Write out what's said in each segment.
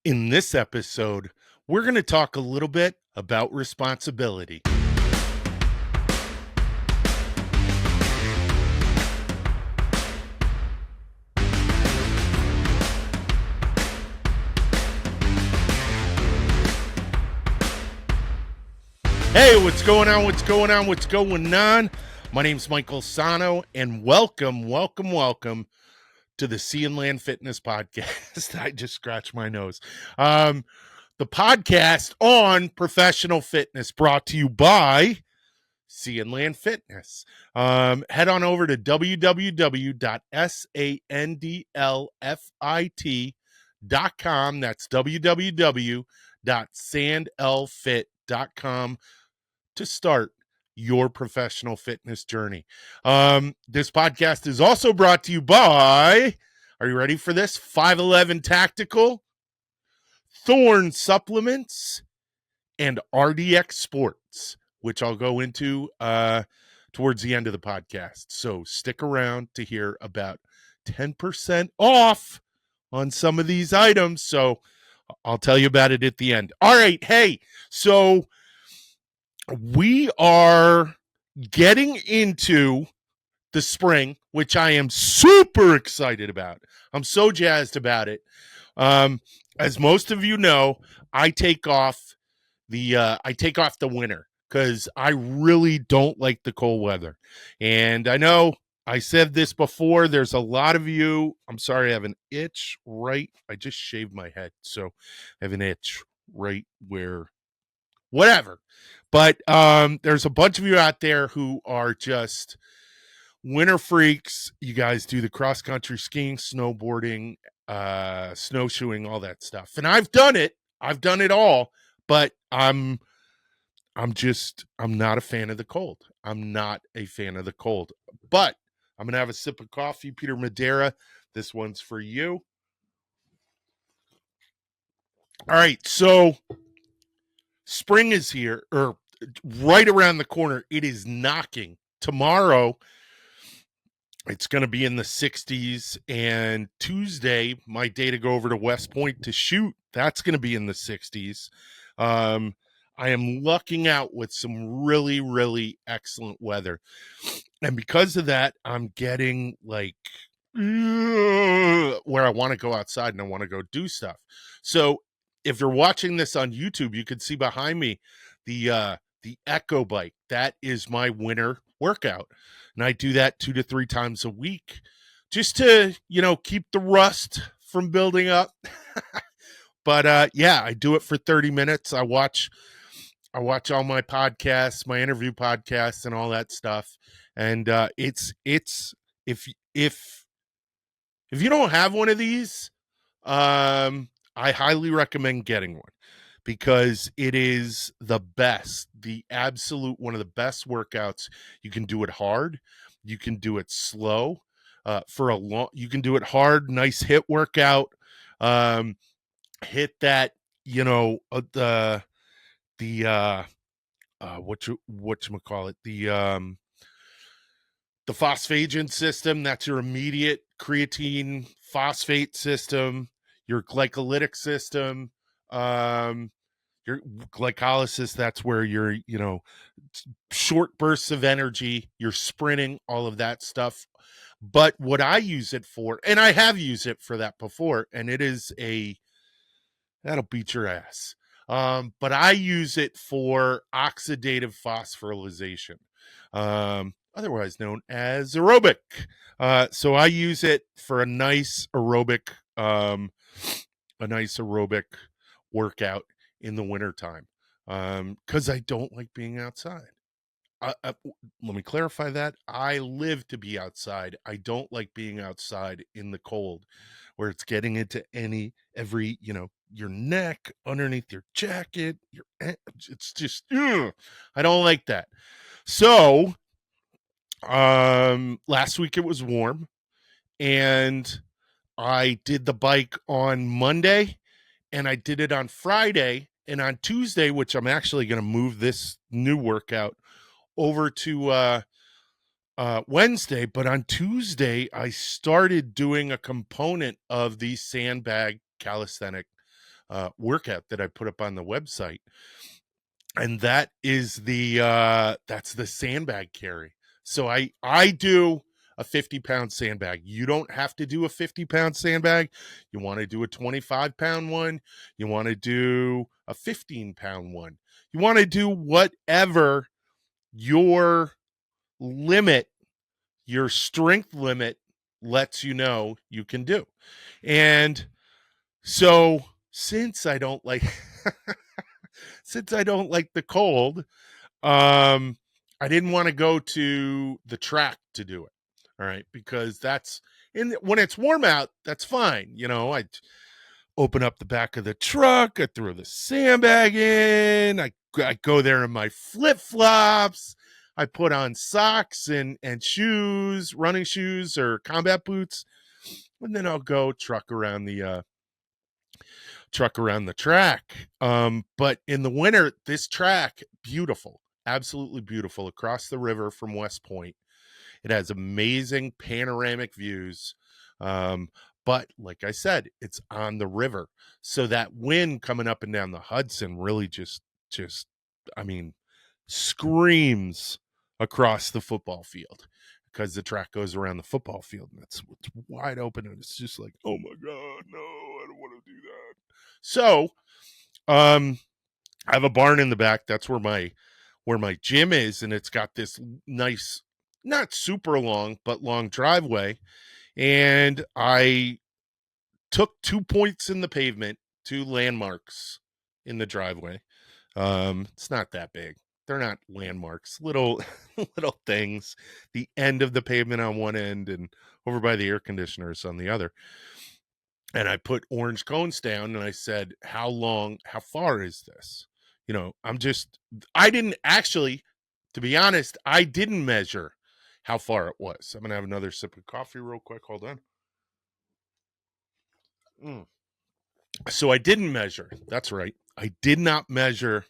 In this episode, we're going to talk a little bit about responsibility. Hey, what's going on? What's going on? My name's Michael Sahno, and welcome to the Sea and Land Fitness Podcast. I just scratched my nose. The podcast on professional fitness, brought to you by Sea and Land Fitness. Head on over to www.sandlfit.com. That's www.sandlfit.com to start your professional fitness journey. This podcast is also brought to you by, are you ready for this? 511 Tactical, Thorne Supplements, and RDX Sports, which I'll go into towards the end of the podcast. So stick around to hear about 10% off on some of these items. So I'll tell you about it at the end. All right. Hey, so we are getting into the spring, which I am super excited about. I'm so jazzed about it. As most of you know, I take off the winter because I really don't like the cold weather. And I know I said this before. There's a lot of you. I'm sorry, I have an itch right. I just shaved my head, so I have an itch right where. Whatever. But there's a bunch of you out there who are just winter freaks. You guys do the cross-country skiing, snowboarding, snowshoeing, all that stuff. And I've done it. I've done it all. But I'm not a fan of the cold. I'm not a fan of the cold. But I'm going to have a sip of coffee. Peter Madeira, this one's for you. All right, so spring is here, or right around the corner. It is knocking. Tomorrow, it's going to be in the 60s, and Tuesday, my day to go over to West Point to shoot, that's going to be in the 60s. I am lucking out with some really, really excellent weather. And because of that, I'm getting like where I want to go outside and I want to go do stuff. So if you're watching this on YouTube, you can see behind me the Echo bike. That is my winter workout. And I do that 2 to 3 times a week just to, keep the rust from building up. But yeah, I do it for 30 minutes. I watch all my podcasts, my interview podcasts and all that stuff. And it's if you don't have one of these, I highly recommend getting one because it is the best, the absolute one of the best workouts. You can do it hard, you can do it slow, you can do it hard, nice hit workout. Hit that, whatchamacallit, the phosphagen system. That's your immediate creatine phosphate system, your glycolytic system, your glycolysis. That's where you're, short bursts of energy, you're sprinting, all of that stuff. But what I use it for, and I have used it for that before, and it is that'll beat your ass. But I use it for oxidative phosphorylation, otherwise known as aerobic. So I use it for a nice aerobic workout in the wintertime, because I don't like being outside. Let me clarify that. I live to be outside. I don't like being outside in the cold where it's getting into every, your neck, underneath your jacket, it's just, I don't like that. So, last week it was warm and I did the bike on Monday and I did it on Friday, and on Tuesday, which I'm actually going to move this new workout over to Wednesday, but on Tuesday I started doing a component of the sandbag calisthenic workout that I put up on the website. And that is that's the sandbag carry. So I do a 50-pound sandbag. You don't have to do a 50-pound sandbag. You want to do a 25-pound one. You want to do a 15-pound one. You want to do whatever your limit, your strength limit lets you know you can do. And so since I don't like since I don't like the cold, I didn't want to go to the track to do it. All right, because when it's warm out, that's fine. I open up the back of the truck, I throw the sandbag in, I go there in my flip-flops, I put on socks and shoes, running shoes or combat boots, and then I'll go truck around the track. But in the winter, this track, beautiful, absolutely beautiful, across the river from West Point. It has amazing panoramic views. But like I said, it's on the river. So that wind coming up and down the Hudson really just, I mean, screams across the football field, because the track goes around the football field and it's wide open. And it's just like, oh my God, no, I don't want to do that. So, I have a barn in the back. That's where my gym is. And it's got this nice, not super long, but long driveway. And I took 2 points in the pavement, 2 landmarks in the driveway. It's not that big. They're not landmarks, little things. The end of the pavement on one end and over by the air conditioners on the other. And I put orange cones down and I said, how far is this? I didn't actually, to be honest, I didn't measure how far it was. I'm going to have another sip of coffee real quick. Hold on. So I didn't measure. That's right. I did not measure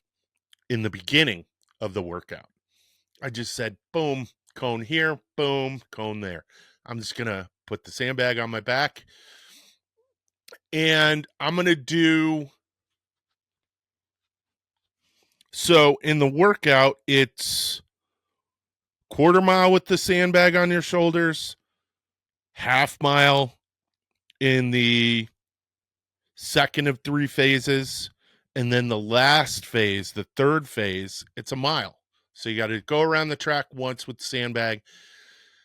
in the beginning of the workout. I just said, boom, cone here, boom, cone there. I'm just going to put the sandbag on my back. And I'm going to do, so in the workout, it's quarter mile with the sandbag on your shoulders, half mile in the second of 3 phases, and then the last phase, the third phase, it's a mile. So you got to go around the track once with the sandbag.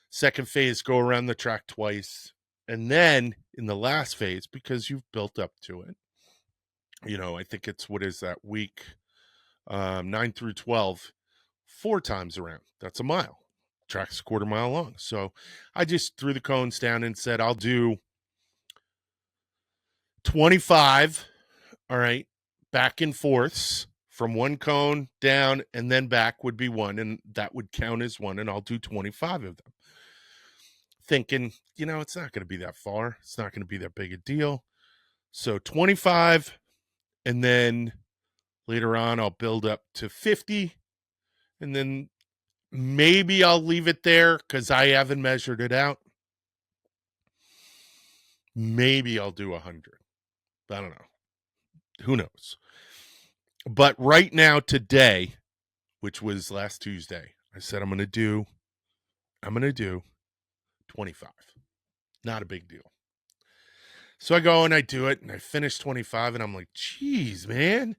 Second phase, go around the track twice. And then in the last phase, because you've built up to it, I think it's, what is that, week 9 through 12, 4 times around. That's a mile. Track's a quarter mile long. So I just threw the cones down and said, I'll do 25, all right, back and forths from one cone down and then back would be 1, and that would count as 1, and I'll do 25 of them. Thinking, it's not going to be that far. It's not going to be that big a deal. So 25, and then later on I'll build up to 50, and then maybe I'll leave it there because I haven't measured it out. Maybe I'll do 100. I don't know. Who knows? But right now, today, which was last Tuesday, I said I'm going to do 25. Not a big deal. So I go and I do it, and I finish 25, and I'm like, geez, man,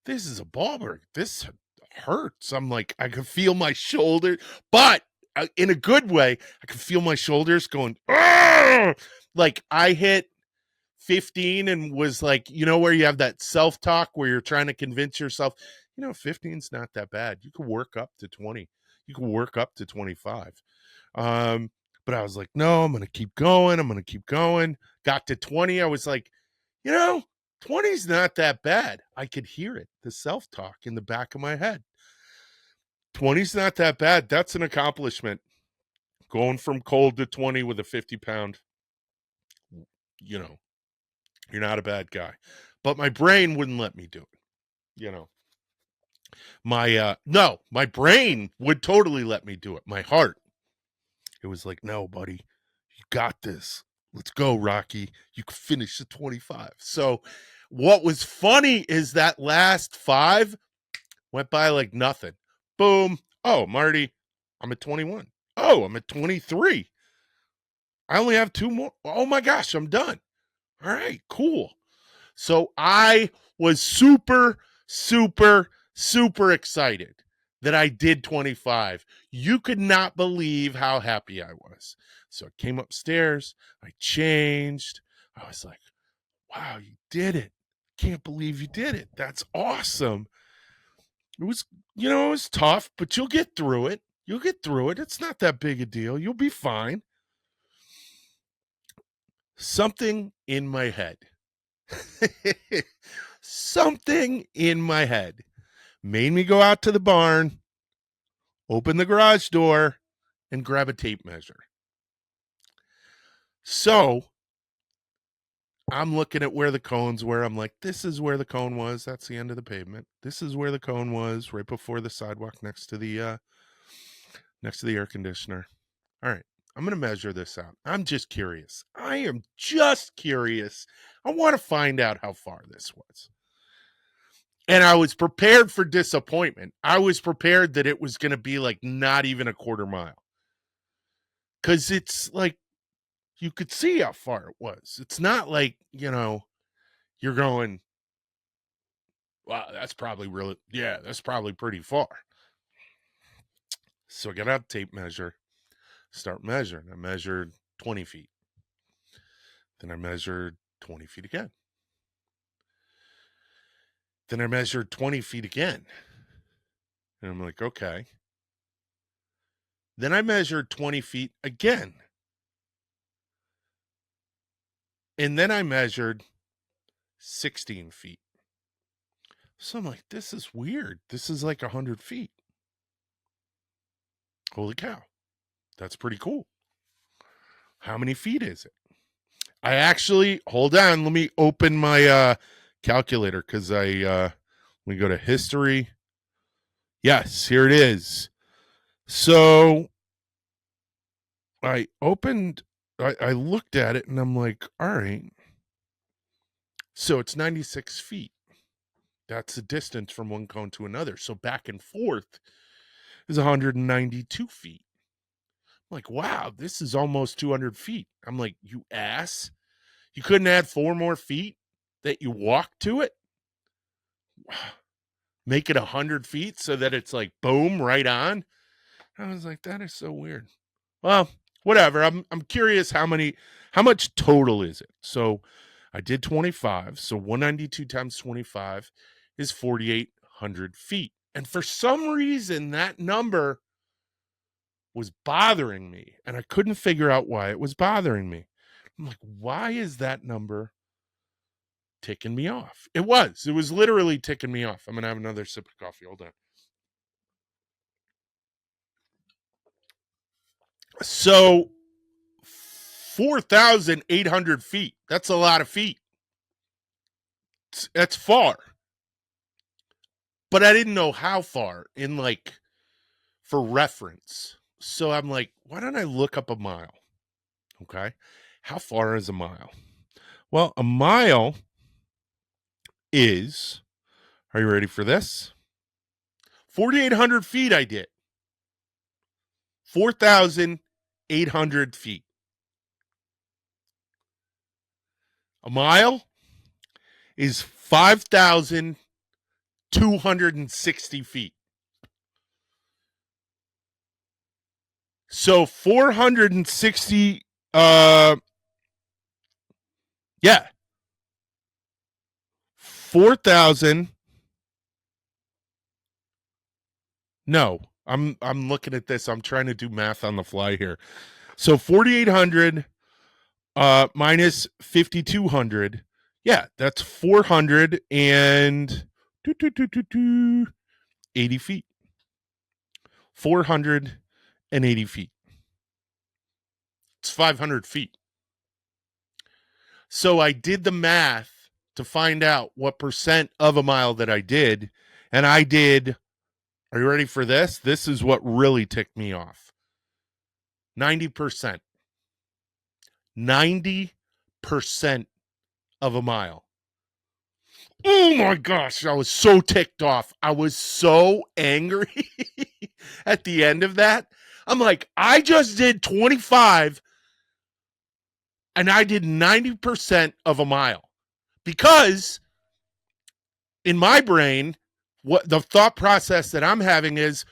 this is a ballburg. This hurts. I'm like, I can feel my shoulder, but in a good way, I can feel my shoulders going, argh! Like I hit 15 and was like, where you have that self-talk where you're trying to convince yourself, 15's not that bad. You can work up to 20. You can work up to 25. But I was like, no, I'm going to keep going. I'm going to keep going. Got to 20. I was like, 20's not that bad. I could hear it, the self-talk in the back of my head. 20's not that bad. That's an accomplishment. Going from cold to 20 with a 50-pound, you're not a bad guy. But my brain wouldn't let me do it. My brain would totally let me do it. My heart, it was like, no, buddy, you got this. Let's go, Rocky. You can finish the 25. So What was funny is that last 5 went by like nothing. Boom. Oh, Marty, I'm at 21. Oh, I'm at 23. I only have 2 more. Oh my gosh, I'm done. All right, cool. So I was super, super, super excited that I did 25. You could not believe how happy I was. So I came upstairs, I changed. I was like, wow, you did it. Can't believe you did it. That's awesome. It was, it was tough, but you'll get through it. You'll get through it. It's not that big a deal. You'll be fine. Something in my head. Something in my head made me go out to the barn, open the garage door, and grab a tape measure. So I'm looking at where the cones were. I'm like, this is where the cone was. That's the end of the pavement. This is where the cone was, right before the sidewalk next to the air conditioner. All right, I'm going to measure this out. I'm just curious. I am just curious. I want to find out how far this was. And I was prepared for disappointment. I was prepared that it was going to be like not even a quarter mile. Because it's like, you could see how far it was. It's not like, you're going, wow, that's probably that's probably pretty far. So I got out the tape measure, start measuring. I measured 20 feet. Then I measured 20 feet again. Then I measured 20 feet again. And I'm like, okay. Then I measured 20 feet again. And then I measured 16 feet. So I'm like, this is weird. This is like 100 feet. Holy cow. That's pretty cool. How many feet is it? I actually, hold on. Let me open my calculator because let me go to history. Yes, here it is. So I looked at it and I'm like, all right. So it's 96 feet. That's the distance from one cone to another. So back and forth is 192 feet. I'm like, wow, this is almost 200 feet. I'm like, you ass. You couldn't add 4 more feet that you walk to it? Make it 100 feet so that it's like, boom, right on? I was like, that is so weird. Well, whatever. I'm curious how much total is it? So I did 25. So 192 times 25 is 4,800 feet. And for some reason, that number was bothering me. And I couldn't figure out why it was bothering me. I'm like, why is that number ticking me off? It was literally ticking me off. I'm going to have another sip of coffee. Hold on. So 4,800 feet. That's a lot of feet. That's far. But I didn't know how far for reference. So I'm like, why don't I look up a mile? Okay. How far is a mile? Well, a mile is, are you ready for this? 4,800 feet I did. 4,800 feet. A mile is 5,260 feet. So 460, yeah. 4,000. No, I'm looking at this. I'm trying to do math on the fly here. So 4,800 minus 5,200. Yeah, that's 480 feet. 480 feet. It's 500 feet. So I did the math to find out what percent of a mile that I did. And I did, are you ready for this? This is what really ticked me off. 90%. 90% of a mile. Oh my gosh, I was so ticked off. I was so angry at the end of that. I'm like, I just did 25 and I did 90% of a mile because in my brain, what the thought process that I'm having is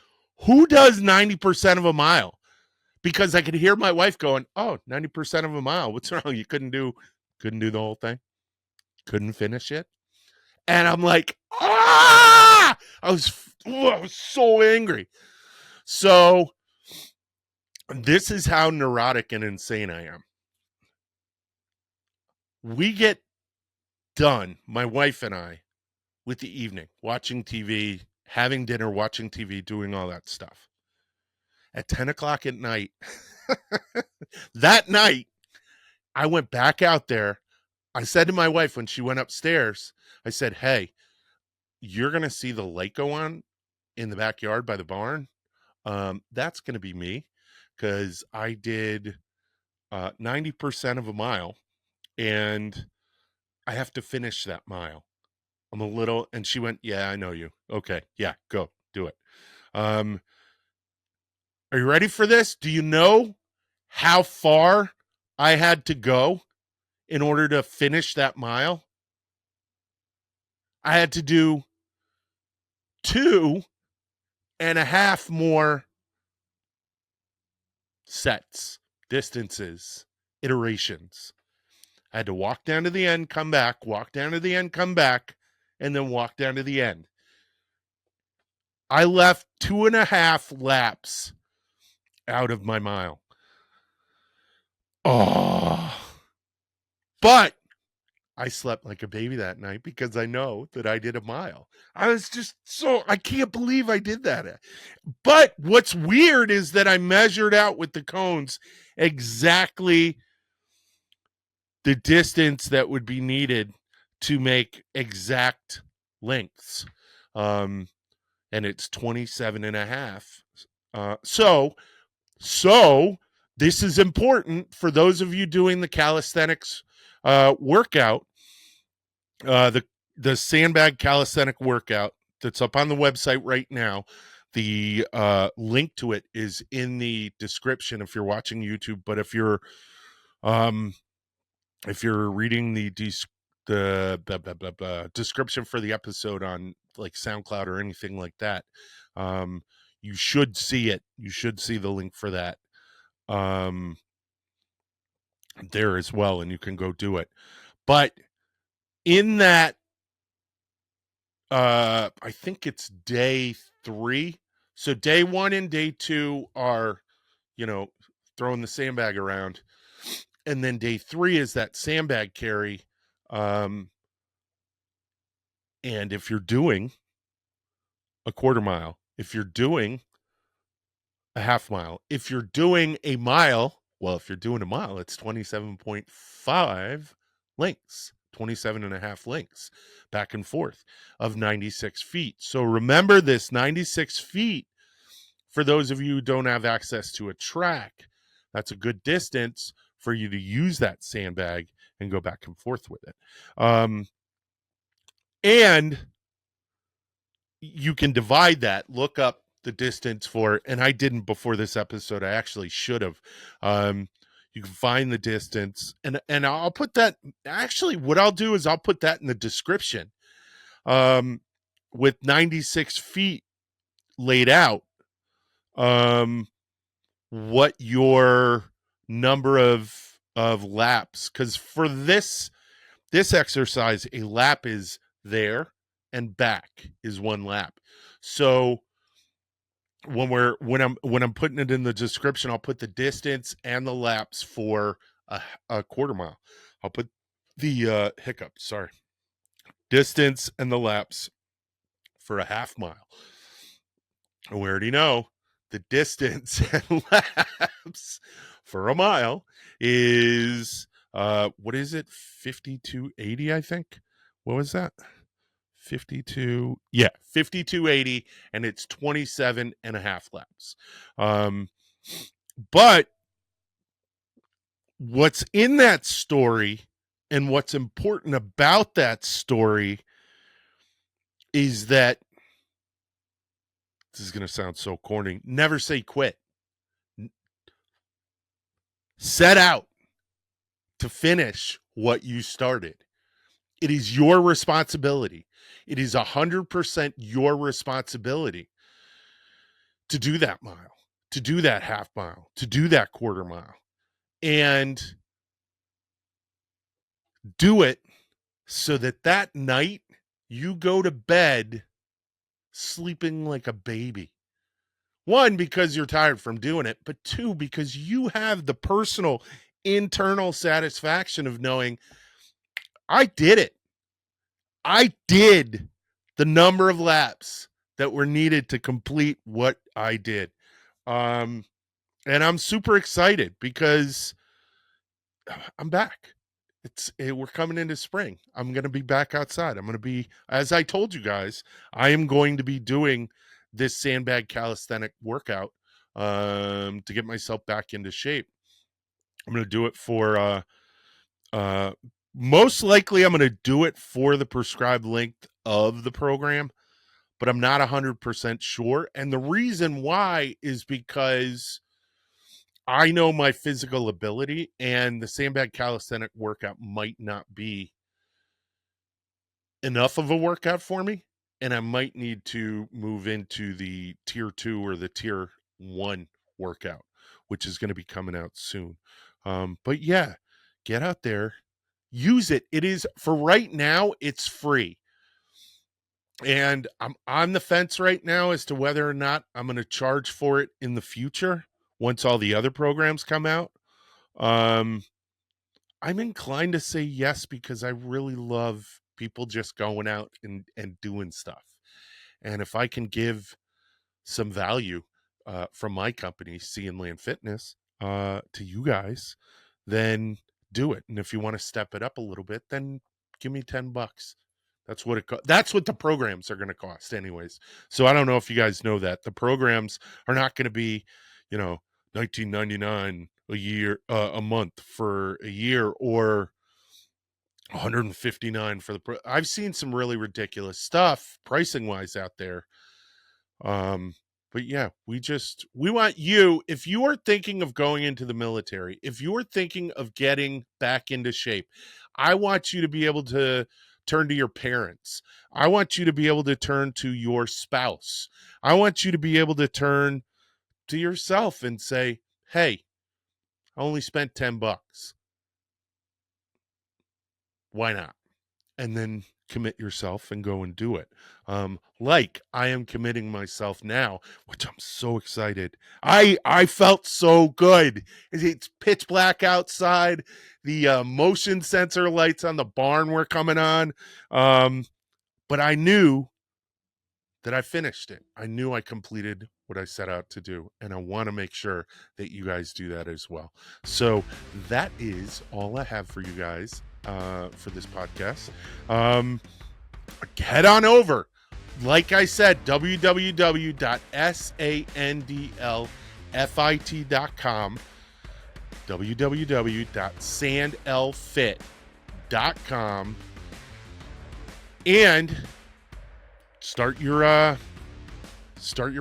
who does 90% of a mile? Because I could hear my wife going, "Oh, 90% of a mile. What's wrong? You couldn't do the whole thing? Couldn't finish it?" And I'm like, "Ah!" I was so angry. So, this is how neurotic and insane I am. We get done, my wife and I, with the evening, watching TV, having dinner, watching TV, doing all that stuff. At 10 o'clock at night, that night, I went back out there. I said to my wife when she went upstairs, I said, "Hey, you're going to see the light go on in the backyard by the barn. That's going to be me because I did 90% of a mile and I have to finish that mile. I'm a little," and she went, "Yeah, I know you. Okay. Yeah, go do it." Um, are you ready for this? Do you know how far I had to go in order to finish that mile? I had to do 2.5 more sets, distances, iterations. I had to walk down to the end, come back, walk down to the end, come back, and then walk down to the end. I left 2.5 laps out of my mile. Oh, but I slept like a baby that night because I know that I did a mile. I was just I can't believe I did that. But what's weird is that I measured out with the cones exactly the distance that would be needed to make exact lengths. And it's 27 and a half. So this is important for those of you doing the calisthenics workout, the sandbag calisthenic workout that's up on the website right now. The link to it is in the description if you're watching YouTube. But if you're reading the description for the episode on like SoundCloud or anything like that, you should see it. You should see the link for that there as well, and you can go do it. But in that, I think it's day 3. So day 1 and day 2 are, throwing the sandbag around, and then day 3 is that sandbag carry. And if you're doing a quarter mile, if you're doing a half mile, if you're doing a mile, well, if you're doing a mile, it's 27.5 lengths, 27 and a half lengths back and forth of 96 feet. So remember this 96 feet for those of you who don't have access to a track. That's a good distance for you to use that sandbag and go back and forth with it. And you can divide that, look up the distance for, and I didn't before this episode. I actually should have. You can find the distance, and I'll put that. Actually, what I'll do is I'll put that in the description. With 96 feet laid out, what your number of laps, because for this exercise, a lap is there and back is 1 lap. So when I'm putting it in the description, I'll put the distance and the laps for a quarter mile. I'll put the distance and the laps for a half mile. And we already know the distance and laps for a mile is what is it? 5280, I think. What was that? 5280, and it's 27 and a half laps. But what's in that story and what's important about that story is that this is going to sound so corny. Never say quit. Set out to finish what you started. It is your responsibility. It is 100% your responsibility to do that mile, to do that half mile, to do that quarter mile, and do it so that that night you go to bed sleeping like a baby. One, because you're tired from doing it, but two, because you have the personal internal satisfaction of knowing I did it. I did the number of laps that were needed to complete what I did. And I'm super excited because I'm back. We're coming into spring. I'm going to be back outside. I'm going to be, as I told you guys, I am going to be doing this sandbag calisthenic workout to get myself back into shape. I'm going to do it for most likely I'm going to do it for the prescribed length of the program, but I'm not 100% sure. And the reason why is because I know my physical ability, and the sandbag calisthenic workout might not be enough of a workout for me, and I might need to move into the tier 2 or the tier 1 workout, which is going to be coming out soon. But yeah, get out there, use it. It is, for right now, it's free. And I'm on the fence right now as to whether or not I'm going to charge for it in the future once all the other programs come out. I'm inclined to say yes, because I really love people just going out and doing stuff. And if I can give some value from my company, Sea and Land Fitness, to you guys, then do it. And if you want to step it up a little bit, then give me $10. That's what that's what the programs are going to cost anyways. So I don't know if you guys know that the programs are not going to be, $19.99 a year, a month for a year, or $159 for the I've seen some really ridiculous stuff pricing wise out there. But yeah, we want you, if you are thinking of going into the military, if you are thinking of getting back into shape, I want you to be able to turn to your parents. I want you to be able to turn to your spouse. I want you to be able to turn to yourself and say, hey, I only spent $10. Why not? And then commit yourself and go and do it. Like I am committing myself now, which I'm so excited. I felt so good. It's pitch black outside. The motion sensor lights on the barn were coming on. But I knew that I finished it. I knew I completed what I set out to do, and I want to make sure that you guys do that as well. So that is all I have for you guys for this podcast. Head on over, like I said, www.sandlfit.com, www.sandlfit.com, and start your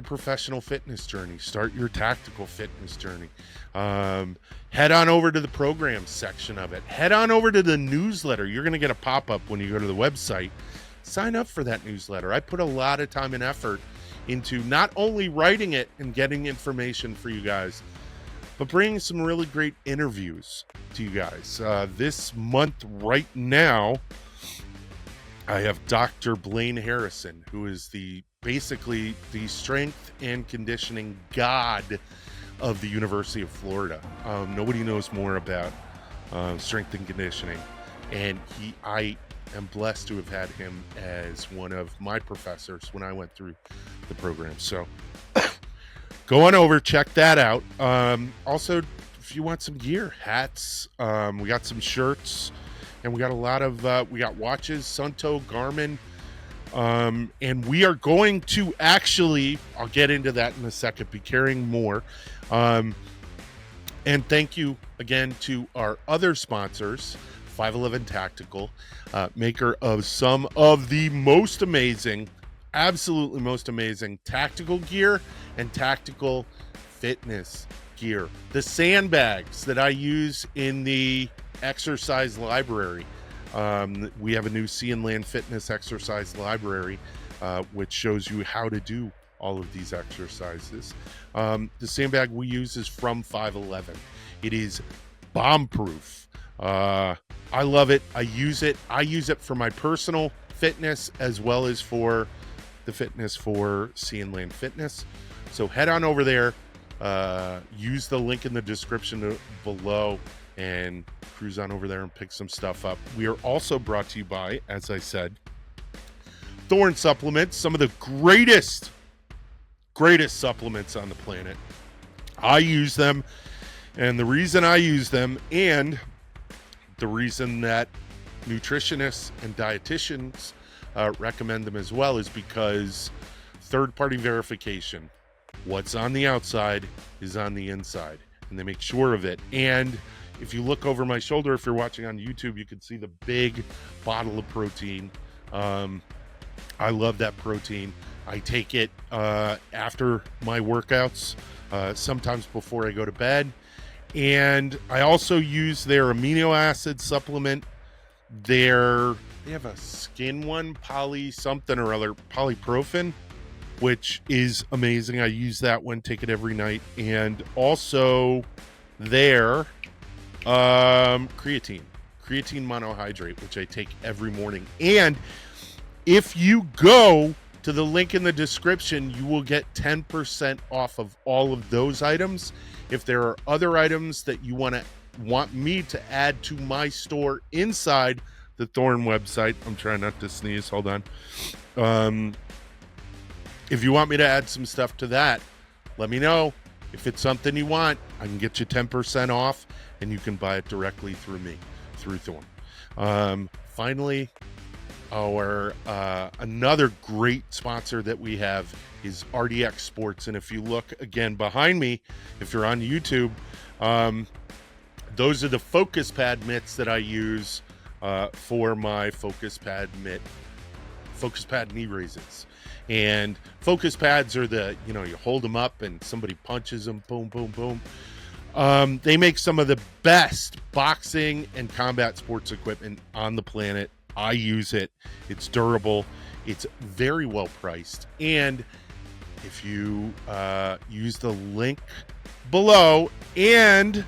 professional fitness journey. Start your tactical fitness journey. Head on over to the programs section of it. Head on over to the newsletter. You're going to get a pop-up when you go to the website. Sign up for that newsletter. I put a lot of time and effort into not only writing it and getting information for you guys, but bringing some really great interviews to you guys. This month right now, I have Dr. Blaine Harrison, who is basically the strength and conditioning god of the University of Florida. Nobody knows more about strength and conditioning, and I am blessed to have had him as one of my professors when I went through the program. So go on over, check that out. Also, if you want some gear, hats, we got some shirts, and we got a lot of we got watches, Sunto, Garmin, and we are going to actually, I'll get into that in a second, be carrying more. And thank you again to our other sponsors, 511 Tactical, maker of some of the most amazing absolutely most amazing tactical gear and tactical fitness gear. The sandbags that I use in the exercise library. We have a new Sea and Land Fitness exercise library, which shows you how to do all of these exercises. The sandbag we use is from 511. It is bomb-proof. I love it. I use it. I use it for my personal fitness as well as for the fitness for Sea and Land Fitness. So head on over there. Use the link in the description below and cruise on over there and pick some stuff up. We are also brought to you by, as I said, Thorne Supplements, some of the greatest supplements on the planet. I use them, and the reason I use them and the reason that nutritionists and dietitians recommend them as well is because third-party verification. What's on the outside is on the inside, and they make sure of it. And if you look over my shoulder, if you're watching on YouTube, you can see the big bottle of protein. I love that protein. I take it after my workouts, sometimes before I go to bed. And I also use their amino acid supplement. They have a skin one, poly something or other, polyprofen, which is amazing. I use that one, take it every night. And also their creatine monohydrate, which I take every morning. And if you go to the link in the description, you will get 10% off of all of those items. If there are other items that you want me to add to my store inside the Thorne website, I'm trying not to sneeze, hold on. If you want me to add some stuff to that, let me know. If it's something you want, I can get you 10% off, and you can buy it directly through me, through Thorne. Finally, our another great sponsor that we have is RDX Sports. And if you look again behind me, if you're on YouTube, those are the focus pad mitts that I use for my focus pad knee raises. And focus pads are you hold them up and somebody punches them, boom, boom, boom. They make some of the best boxing and combat sports equipment on the planet. I use it. It's durable. It's very well priced. And if you use the link below and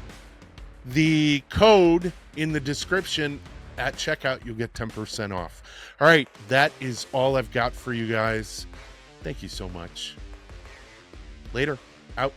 the code in the description at checkout, you'll get 10% off. All right, that is all I've got for you guys. Thank you so much. Later. Out.